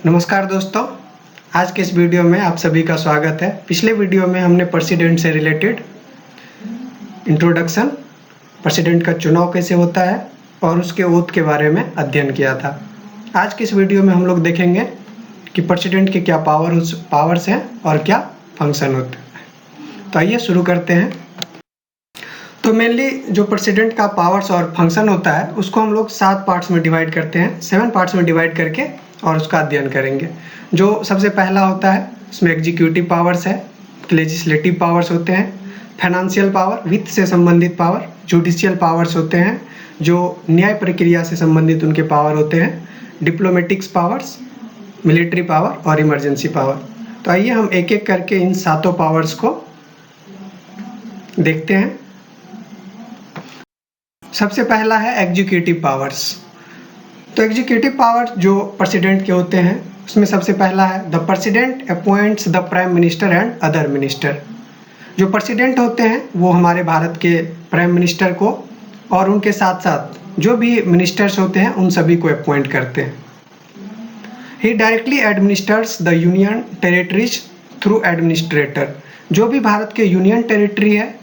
नमस्कार दोस्तों, आज के इस वीडियो में आप सभी का स्वागत है। पिछले वीडियो में हमने प्रेसिडेंट से रिलेटेड इंट्रोडक्शन, प्रेसिडेंट का चुनाव कैसे होता है और उसके ओथ के बारे में अध्ययन किया था। आज के इस वीडियो में हम लोग देखेंगे कि प्रेसिडेंट के क्या पावर्स हैं और क्या फंक्शन होते हैं। तो आइए शुरू करते हैं। तो मेनली जो प्रेसिडेंट का पावर्स और फंक्शन होता है उसको हम लोग 7 पार्ट्स में डिवाइड करते हैं, 7 पार्ट्स में डिवाइड करके और उसका अध्ययन करेंगे। जो सबसे पहला होता है उसमें एग्जीक्यूटिव पावर्स है, लेजिस्लेटिव पावर्स होते हैं, फाइनेंशियल पावर वित्त से संबंधित पावर, जुडिशियल पावर्स होते हैं जो न्याय प्रक्रिया से संबंधित उनके पावर होते हैं, डिप्लोमेटिक्स पावर्स, मिलिट्री पावर और इमरजेंसी पावर। तो आइए हम एक एक करके इन 7 पावर्स को देखते हैं। सबसे पहला है एग्जीक्यूटिव पावर्स। तो एग्जीक्यूटिव पावर जो प्रेसिडेंट के होते हैं उसमें सबसे पहला है the president appoints the prime minister and other minister. जो प्रेसिडेंट होते हैं वो हमारे भारत के प्राइम मिनिस्टर को और उनके साथ साथ जो भी मिनिस्टर्स होते हैं उन सभी को अपॉइंट करते हैं। He directly administers the union territories through administrator. जो भी भारत के यूनियन टेरिटरी है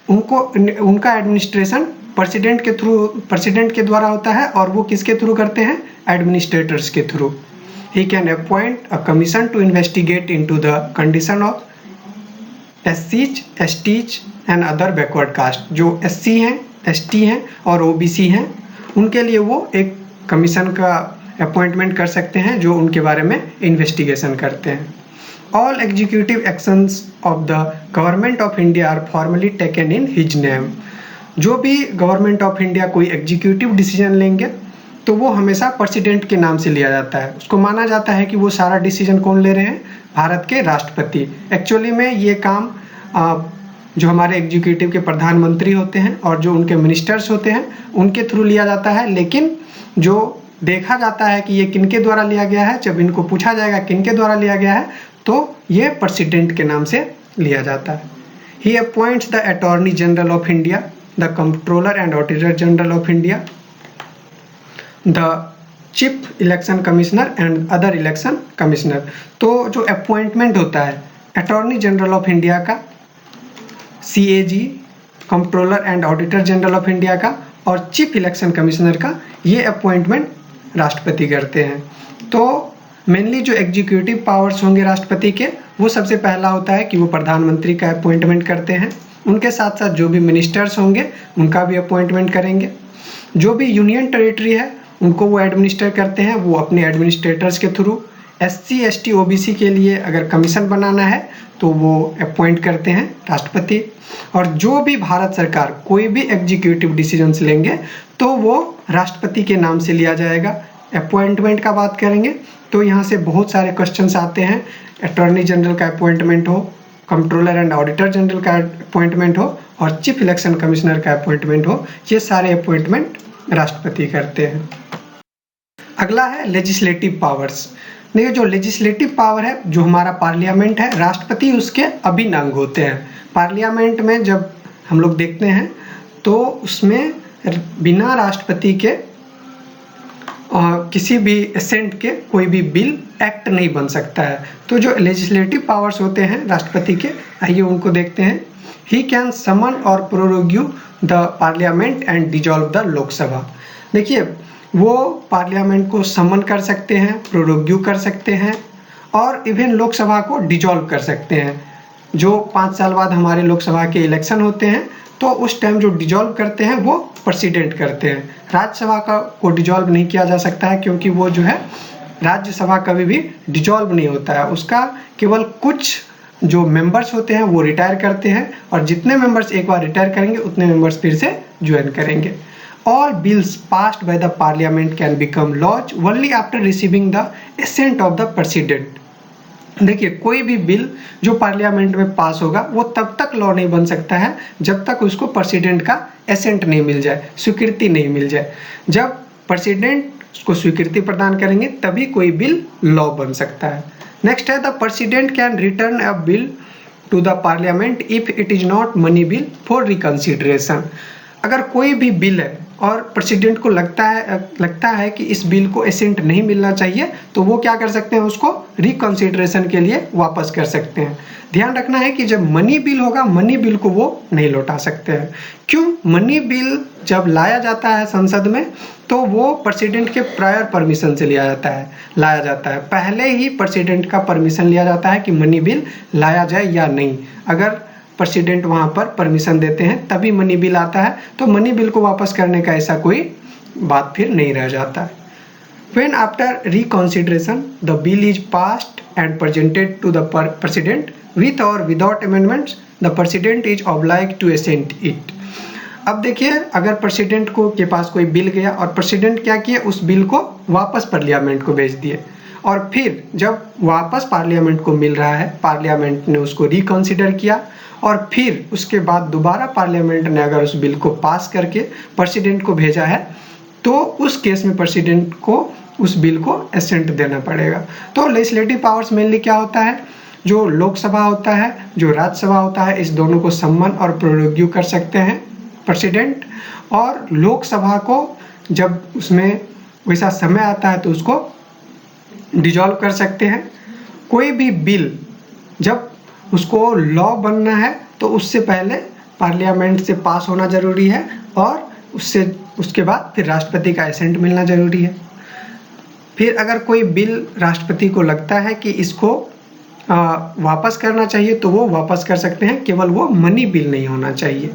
उनका एडमिनिस्ट्रेशन प्रेसिडेंट के द्वारा होता है और वो किसके थ्रू करते हैं? एडमिनिस्ट्रेटर्स के through. He can appoint a commission to investigate into the condition of एससीज, STs and other backward caste. जो एससी हैं, एसटी हैं और ओबीसी हैं उनके लिए वो एक कमीशन का अपॉइंटमेंट कर सकते हैं जो उनके बारे में इन्वेस्टिगेशन करते हैं। All executive actions of the government of India are formally taken in his name. जो भी गवर्नमेंट ऑफ इंडिया कोई एग्जीक्यूटिव डिसीजन लेंगे तो वो हमेशा प्रेसिडेंट के नाम से लिया जाता है। उसको माना जाता है कि वो सारा डिसीजन कौन ले रहे हैं? भारत के राष्ट्रपति। एक्चुअली में ये काम जो हमारे एग्जीक्यूटिव के प्रधानमंत्री होते हैं और जो उनके मिनिस्टर्स होते हैं उनके थ्रू लिया जाता है, लेकिन जो देखा जाता है कि ये किनके द्वारा लिया गया है, जब इनको पूछा जाएगा किनके द्वारा लिया गया है तो ये प्रेसिडेंट के नाम से लिया जाता है। He appoints the attorney general of India, the Comptroller and Auditor General of India, the Chief Election Commissioner and other Election Commissioner। तो जो अपॉइंटमेंट होता है अटॉर्नी जनरल ऑफ इंडिया का, CAG, comptroller and auditor general of India का और chief election commissioner का, ये appointment राष्ट्रपति करते हैं। तो मेनली जो एग्जीक्यूटिव पावर्स होंगे राष्ट्रपति के, वो सबसे पहला होता है कि वो प्रधानमंत्री का अपॉइंटमेंट करते हैं। उनके साथ साथ जो भी मिनिस्टर्स होंगे उनका भी अपॉइंटमेंट करेंगे। जो भी यूनियन टेरिटरी है उनको वो एडमिनिस्टर करते हैं, वो अपने एडमिनिस्ट्रेटर्स के थ्रू। SC, ST, OBC के लिए अगर कमीशन बनाना है तो वो अपॉइंट करते हैं राष्ट्रपति। और जो भी भारत सरकार कोई भी एग्जीक्यूटिव डिसीजंस लेंगे तो वो राष्ट्रपति के नाम से लिया जाएगा। अपॉइंटमेंट का बात करेंगे तो यहाँ से बहुत सारे क्वेश्चंस आते हैं। अटॉर्नी जनरल का अपॉइंटमेंट हो, कंट्रोलर एंड ऑडिटर जनरल का अपॉइंटमेंट हो और चीफ इलेक्शन कमिश्नर का अपॉइंटमेंट हो, ये सारे अपॉइंटमेंट राष्ट्रपति करते हैं। अगला है लेजिस्लेटिव पावर्स। देखिए जो लेजिस्लेटिव पावर है, जो हमारा पार्लियामेंट है, राष्ट्रपति उसके अभिन्न अंग होते हैं। पार्लियामेंट में जब हम लोग देखते हैं तो उसमें बिना राष्ट्रपति के किसी भी एसेंट के कोई भी बिल एक्ट नहीं बन सकता है। तो जो लेजिस्लेटिव पावर्स होते हैं राष्ट्रपति के, आइए उनको देखते हैं। ही कैन समन और prorogue the parliament and dissolve the Lok Sabha. देखिए वो पार्लियामेंट को समन कर सकते हैं, प्रोरोग्यू कर सकते हैं और इवन लोकसभा को डिजॉल्व कर सकते हैं। जो 5 साल बाद हमारे लोकसभा के इलेक्शन होते हैं तो उस टाइम जो डिजॉल्व करते हैं वो प्रेसिडेंट करते हैं। राज्यसभा को डिजॉल्व नहीं किया जा सकता है क्योंकि वो जो है राज्यसभा कभी भी डिजॉल्व नहीं होता है। उसका केवल कुछ जो मेंबर्स होते हैं वो रिटायर करते हैं और जितने मेंबर्स एक बार रिटायर करेंगे उतने मेंबर्स फिर से ज्वाइन करेंगे। All bills passed by the parliament can become laws only after receiving the assent of the president. देखिए कोई भी बिल जो पार्लियामेंट में पास होगा वो तब तक लॉ नहीं बन सकता है जब तक उसको प्रेसिडेंट का एसेंट नहीं मिल जाए, स्वीकृति नहीं मिल जाए। जब प्रेसिडेंट उसको स्वीकृति प्रदान करेंगे तभी कोई बिल लॉ बन सकता है। नेक्स्ट है the president can return a bill to the parliament if it is not money bill for reconsideration. अगर कोई भी बिल है, और प्रेसिडेंट को लगता है कि इस बिल को एसेंट नहीं मिलना चाहिए, तो वो क्या कर सकते हैं, उसको रिकंसिडरेशन के लिए वापस कर सकते हैं। ध्यान रखना है कि जब मनी बिल होगा, मनी बिल को वो नहीं लौटा सकते हैं। क्यों? मनी बिल जब लाया जाता है संसद में तो वो प्रेसिडेंट के प्रायर परमिशन से लाया जाता है। पहले ही प्रेसिडेंट का परमिशन लिया जाता है कि मनी बिल लाया जाए या नहीं। अगर प्रेसिडेंट वहाँ पर परमिशन देते हैं तभी मनी बिल आता है, तो मनी बिल को वापस करने का ऐसा कोई बात फिर नहीं रह जाता है। When after reconsideration the bill is passed and presented to the president with or without amendments, the president is obliged to assent it. अब देखिए, अगर प्रेसिडेंट के पास कोई बिल गया और प्रेसिडेंट क्या किए, उस बिल को वापस पार्लियामेंट को भेज दिए, और फिर जब वापस पार्लियामेंट को मिल रहा है, पार्लियामेंट ने उसको रिकंसिडर किया और फिर उसके बाद दोबारा पार्लियामेंट ने अगर उस बिल को पास करके प्रेसिडेंट को भेजा है, तो उस केस में प्रेसिडेंट को उस बिल को एसेंट देना पड़ेगा। तो लेजिस्लेटिव पावर्स मेनली क्या होता है, जो लोकसभा होता है, जो राज्यसभा होता है, इस दोनों को सम्मन और प्रोरोग्यू कर सकते हैं प्रेसिडेंट। और लोकसभा को जब उसमें वैसा समय आता है तो उसको डिजॉल्व कर सकते हैं। कोई भी बिल जब उसको लॉ बनना है तो उससे पहले पार्लियामेंट से पास होना जरूरी है, और उसके बाद फिर राष्ट्रपति का एसेंट मिलना जरूरी है। फिर अगर कोई बिल राष्ट्रपति को लगता है कि इसको वापस करना चाहिए तो वो वापस कर सकते हैं, केवल वो मनी बिल नहीं होना चाहिए।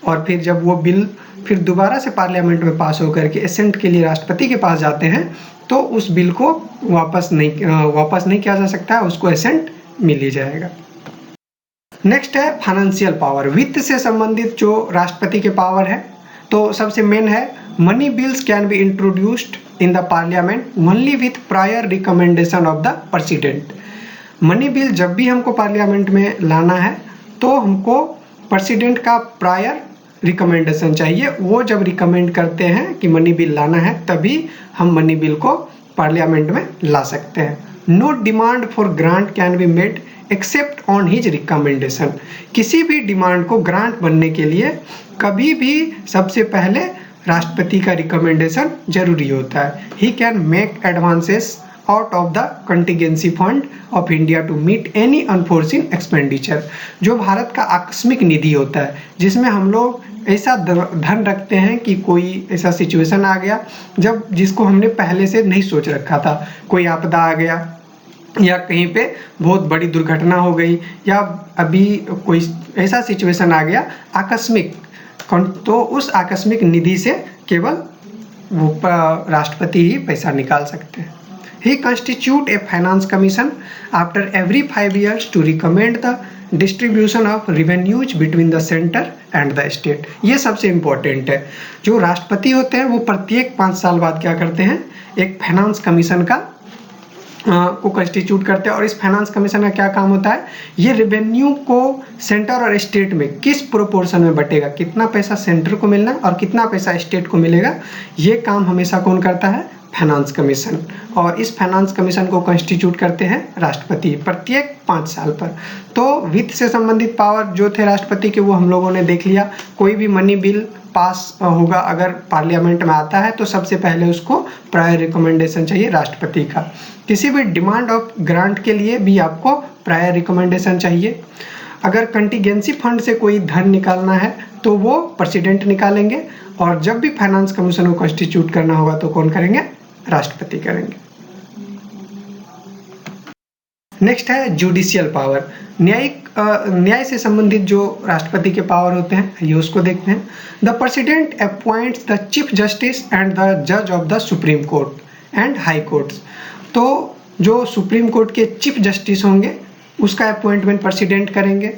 और फिर जब वो बिल फिर दोबारा से पार्लियामेंट में पास होकर के एसेंट के लिए राष्ट्रपति के पास जाते हैं, तो उस बिल को वापस नहीं किया जा सकता है, उसको एसेंट मिल ही जाएगा। नेक्स्ट है फाइनेंशियल पावर, वित्त से संबंधित जो राष्ट्रपति के पावर है, तो सबसे मेन है money bills can be introduced in the parliament only with prior recommendation of the president. Money bill जब भी हमको पार्लियामेंट में लाना है तो हमको प्रेसिडेंट का प्रायर रिकमेंडेशन चाहिए। वो जब रिकमेंड करते हैं कि मनी बिल लाना है, तभी हम मनी बिल को पार्लियामेंट में ला सकते हैं। No demand for grant can be made except on his recommendation. किसी भी डिमांड को ग्रांट बनने के लिए कभी भी सबसे पहले राष्ट्रपति का रिकमेंडेशन जरूरी होता है। He can make advances out of the contingency fund of India to meet any unforeseen expenditure. जो भारत का आकस्मिक निधि होता है, जिसमें हम लोग ऐसा धन रखते हैं कि कोई ऐसा सिचुएशन आ गया जिसको हमने पहले से नहीं सोच रखा था। कोई आपदा आ गया, या कहीं पे बहुत बड़ी दुर्घटना हो गई, या अभी कोई ऐसा सिचुएशन आ गया आकस्मिक, तो उस आकस्मिक निधि से केवल वो राष्ट्रपति ही पैसा निकाल सकते हैं। He constitute a finance commission after every 5 years to recommend the distribution of revenues between the center and the state। ये सबसे इम्पोर्टेंट है। जो राष्ट्रपति होते हैं वो प्रत्येक 5 साल बाद क्या करते हैं, एक फाइनेंस कमीशन को कंस्टिट्यूट करते हैं। और इस फाइनेंस कमीशन का क्या काम होता है, ये रेवेन्यू को सेंटर और स्टेट में किस प्रोपोर्शन में बटेगा, कितना पैसा सेंटर को मिलना और कितना पैसा स्टेट को मिलेगा, ये काम हमेशा कौन करता है, फाइनेंस कमीशन। और इस फाइनेंस कमीशन को कंस्टिट्यूट करते हैं राष्ट्रपति प्रत्येक 5 साल पर। तो वित्त से संबंधित पावर जो थे राष्ट्रपति के, वो हम लोगों ने देख लिया। कोई भी मनी बिल पास होगा अगर पार्लियामेंट में आता है तो सबसे पहले उसको प्रायर रिकमेंडेशन चाहिए राष्ट्रपति का। किसी भी डिमांड ऑफ ग्रांट के लिए भी आपको प्रायर रिकमेंडेशन चाहिए। अगर कंटिजेंसी फंड से कोई धन निकालना है तो वो प्रेसिडेंट निकालेंगे, और जब भी फाइनेंस कमीशन को कंस्टिट्यूट करना होगा तो कौन करेंगे, राष्ट्रपति करेंगे। नेक्स्ट है जुडिशियल पावर, न्याय से संबंधित जो राष्ट्रपति के पावर होते हैं, ये उसको देखते हैं। The president appoints the chief justice and the जज of the supreme court and high courts. तो जो सुप्रीम कोर्ट के चीफ जस्टिस होंगे उसका अपॉइंटमेंट प्रेसिडेंट करेंगे।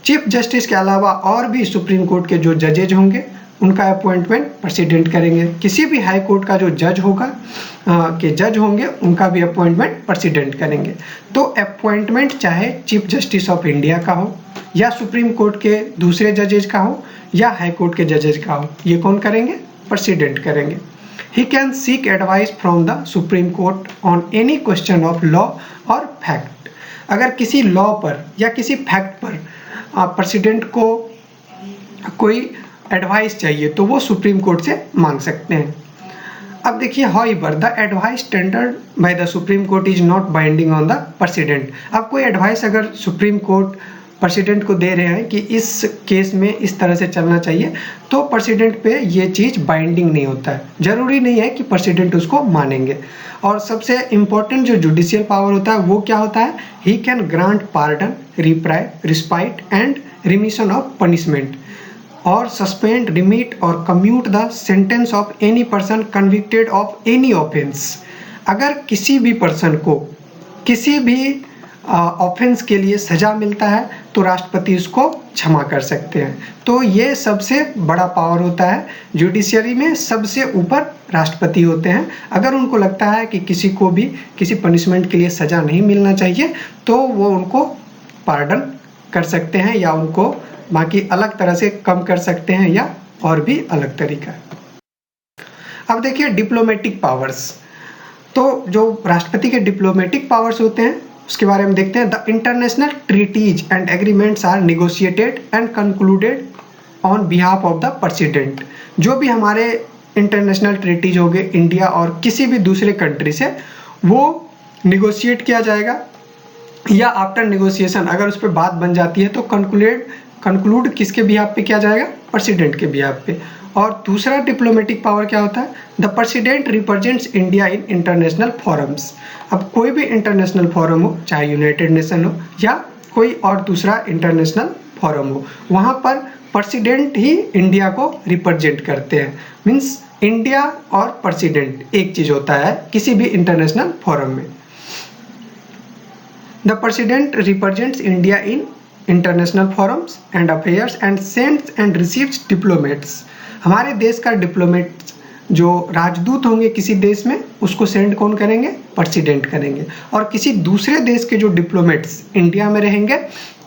चीफ जस्टिस के अलावा और भी सुप्रीम कोर्ट के जो जजेज होंगे उनका अपॉइंटमेंट प्रेसिडेंट करेंगे। किसी भी हाई कोर्ट का जो जज होंगे उनका भी अपॉइंटमेंट प्रेसिडेंट करेंगे। तो अपॉइंटमेंट चाहे चीफ जस्टिस ऑफ इंडिया का हो, या सुप्रीम कोर्ट के दूसरे जजेज का हो, या हाई कोर्ट के जजेज का हो, ये कौन करेंगे, प्रेसिडेंट करेंगे। He can seek advice from the supreme court on any question of law और फैक्ट। अगर किसी लॉ पर या किसी फैक्ट पर प्रेसिडेंट को कोई एडवाइस चाहिए तो वो सुप्रीम कोर्ट से मांग सकते हैं। अब देखिए, however the advice tendered by the supreme court is not binding on the president. अब कोई एडवाइस अगर सुप्रीम कोर्ट प्रेसिडेंट को दे रहे हैं कि इस केस में इस तरह से चलना चाहिए, तो प्रेसिडेंट पे ये चीज़ बाइंडिंग नहीं होता है, ज़रूरी नहीं है कि प्रेसिडेंट उसको मानेंगे। और सबसे इम्पोर्टेंट जो जुडिशियल पावर होता है वो क्या होता है, he can grant pardon, respite and remission of punishment और सस्पेंड, रिमिट और commute the sentence of any person convicted of any offence. अगर किसी भी पर्सन को किसी भी ऑफेंस के लिए सज़ा मिलता है तो राष्ट्रपति उसको क्षमा कर सकते हैं। तो ये सबसे बड़ा पावर होता है, जुडिशरी में सबसे ऊपर राष्ट्रपति होते हैं। अगर उनको लगता है कि किसी को भी किसी पनिशमेंट के लिए सज़ा नहीं मिलना चाहिए तो वो उनको पार्डन कर सकते हैं या उनको बाकी अलग तरह से कम कर सकते हैं या और भी अलग तरीका। अब देखिए डिप्लोमेटिक पावर्स। तो जो राष्ट्रपति के डिप्लोमेटिक पावर्स होते हैं उसके बारे में देखते हैं। The international treaties and agreements are negotiated and concluded on behalf of the president. जो भी हमारे इंटरनेशनल ट्रीटीज हो गए इंडिया और किसी भी दूसरे कंट्री से, वो निगोशिएट किया जाएगा या आफ्टर नेगोशिएशन अगर उस पर बात बन जाती है तो कंक्लूड किसके बिहाफ पे किया जाएगा, प्रेसिडेंट के बिहाफ पे। और दूसरा डिप्लोमेटिक पावर क्या होता है, the president represents India in international forums. अब कोई भी इंटरनेशनल फोरम हो, चाहे यूनाइटेड नेशन हो या कोई और दूसरा इंटरनेशनल फोरम हो, वहाँ पर प्रेसिडेंट ही इंडिया को रिप्रेजेंट करते हैं। मीन्स इंडिया और प्रेसिडेंट एक चीज़ होता है किसी भी इंटरनेशनल फोरम में। The president represents India in international forums and affairs and sends and receives diplomats. हमारे देश का डिप्लोमेट जो राजदूत होंगे किसी देश में, उसको सेंड कौन करेंगे, प्रेसिडेंट करेंगे। और किसी दूसरे देश के जो डिप्लोमेट्स इंडिया में रहेंगे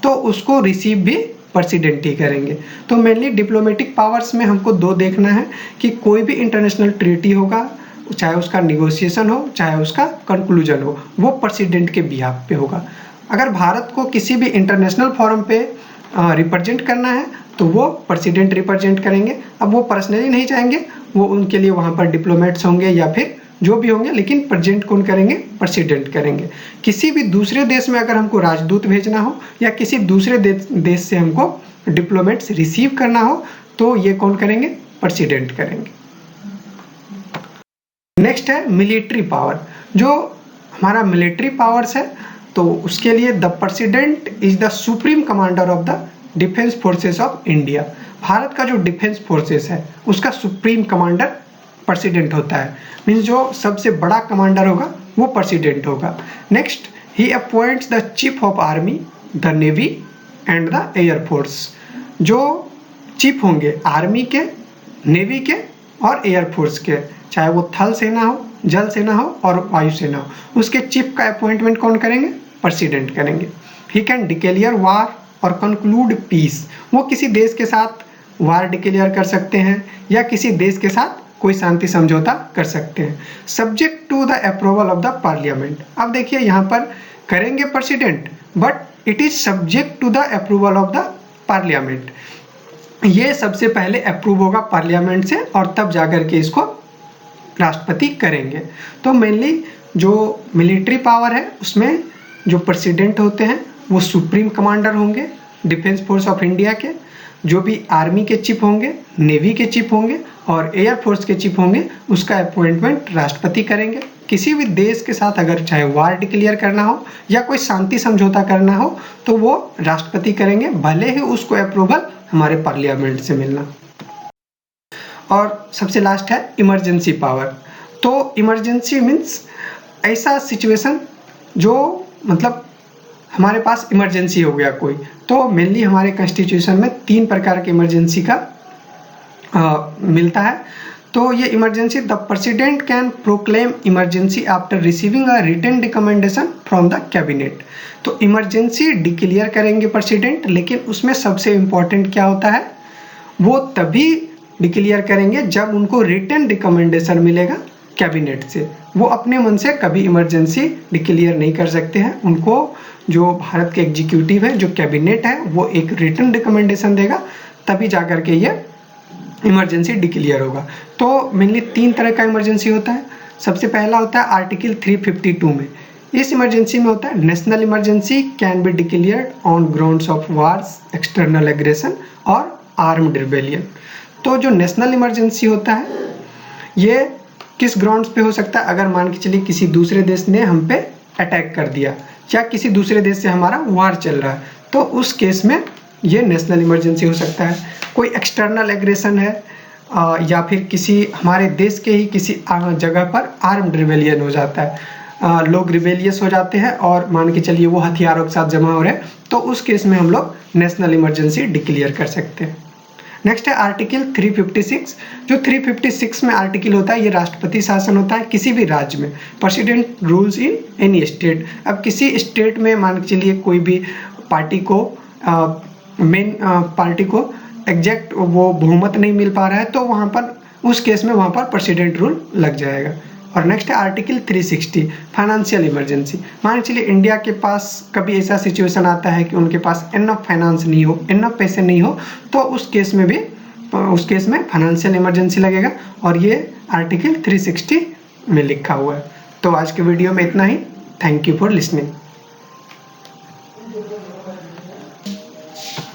तो उसको रिसीव भी प्रेसिडेंट ही करेंगे। तो मेनली डिप्लोमेटिक पावर्स में हमको दो देखना है कि कोई भी इंटरनेशनल ट्रीटी होगा, चाहे उसका निगोशिएशन हो चाहे उसका कंक्लूजन हो, वो प्रेसिडेंट के बिहाफ पे होगा। अगर भारत को किसी भी इंटरनेशनल फोरम पे रिप्रेजेंट करना है तो वो प्रेसिडेंट रिप्रेजेंट करेंगे। अब वो पर्सनली नहीं चाहेंगे, वो उनके लिए वहाँ पर डिप्लोमेट्स होंगे या फिर जो भी होंगे, लेकिन प्रेजेंट कौन करेंगे, प्रेसिडेंट करेंगे। किसी भी दूसरे देश में अगर हमको राजदूत भेजना हो या किसी दूसरे देश से हमको डिप्लोमेट्स रिसीव करना हो तो ये कौन करेंगे, प्रेसिडेंट करेंगे। नेक्स्ट है मिलिट्री पावर। जो हमारा मिलिट्री पावर्स है तो उसके लिए the president is the supreme commander of the defence forces of India. Bharat का जो डिफेंस फोर्सेस है उसका सुप्रीम कमांडर प्रेसिडेंट होता है। मीन्स जो सबसे बड़ा कमांडर होगा वो प्रेसिडेंट होगा। Next, he appoints the chief of army, the navy and the air force. जो चीफ होंगे आर्मी के, नेवी के और एयरफोर्स के, चाहे वो थल सेना हो, जल सेना हो और वायु सेना हो, उसके चीफ का अपॉइंटमेंट कौन करेंगे, प्रेसिडेंट करेंगे। ही कैन डिक्लेयर वार और कंक्लूड पीस। वो किसी देश के साथ वार डिक्लेयर कर सकते हैं या किसी देश के साथ कोई शांति समझौता कर सकते हैं, subject to the approval of the parliament. अब देखिए यहाँ पर करेंगे president, but it is subject to the approval of the parliament. ये सबसे पहले अप्रूव होगा पार्लियामेंट से और तब जाकर के इसको राष्ट्रपति करेंगे। तो मेनली जो मिलिट्री पावर है उसमें जो प्रेसिडेंट होते हैं वो सुप्रीम कमांडर होंगे डिफेंस फोर्स ऑफ इंडिया के। जो भी आर्मी के चीफ होंगे, नेवी के चीफ होंगे और एयरफोर्स के चीफ होंगे, उसका अपॉइंटमेंट राष्ट्रपति करेंगे। किसी भी देश के साथ अगर चाहे वार डिक्लेयर करना हो या कोई शांति समझौता करना हो तो वो राष्ट्रपति करेंगे, भले ही उसको अप्रूवल हमारे पार्लियामेंट से मिलना। और सबसे लास्ट है इमरजेंसी पावर। तो इमरजेंसी मीन्स ऐसा सिचुएशन जो मतलब हमारे पास इमरजेंसी हो गया कोई, तो मेनली हमारे कॉन्स्टिट्यूशन में 3 प्रकार के इमरजेंसी का मिलता है। तो ये emergency, the president can proclaim emergency after receiving a written recommendation from the cabinet. तो इमरजेंसी डिक्लेयर करेंगे प्रेसिडेंट, लेकिन उसमें सबसे इम्पोर्टेंट क्या होता है, वो तभी डिक्लेयर करेंगे जब उनको रिटन रिकमेंडेशन मिलेगा कैबिनेट से। वो अपने मन से कभी इमरजेंसी डिक्लेयर नहीं कर सकते हैं। उनको जो भारत के एग्जीक्यूटिव है, जो कैबिनेट है, वो एक रिटन रिकमेंडेशन देगा, तभी जाकर के ये इमरजेंसी डिक्लेयर होगा। तो मेनली 3 तरह का इमरजेंसी होता है। सबसे पहला होता है आर्टिकल 352 में। इस इमरजेंसी में होता है national emergency can be declared on grounds of wars, external aggression और आर्म्ड रिबेलियन। तो जो नेशनल इमरजेंसी होता है ये किस ग्राउंड्स पे हो सकता है? अगर मान के चलिए किसी दूसरे देश ने हम पे अटैक कर दिया या किसी दूसरे देश से हमारा वार चल रहा है, तो उस केस में ये नेशनल इमरजेंसी हो सकता है। कोई एक्सटर्नल एग्रेशन है या फिर किसी हमारे देश के ही किसी जगह पर आर्म्ड रिबेलियन हो जाता है, लोग रिबेलियस हो जाते हैं और मान के चलिए वो हथियारों के साथ जमा हो रहे हैं, तो उस केस में हम लोग नेशनल इमरजेंसी डिक्लेयर कर सकते हैं। नेक्स्ट है आर्टिकल 356। जो 356 में आर्टिकल होता है ये राष्ट्रपति शासन होता है किसी भी राज्य में। President rules in any state. अब किसी स्टेट में मान के चलिए कोई भी पार्टी को मेन पार्टी को एग्जैक्ट वो बहुमत नहीं मिल पा रहा है, तो वहाँ पर उस केस में वहाँ पर प्रेसिडेंट रूल लग जाएगा। और नेक्स्ट है आर्टिकल 360 फाइनेंशियल इमरजेंसी। मान के चलिए इंडिया के पास कभी ऐसा सिचुएशन आता है कि उनके पास इनफ फाइनेंस नहीं हो, इनफ पैसे नहीं हो, तो उस केस में फाइनेंशियल इमरजेंसी लगेगा और ये आर्टिकल 360 में लिखा हुआ है। तो आज के वीडियो में इतना ही। Thank you for listening.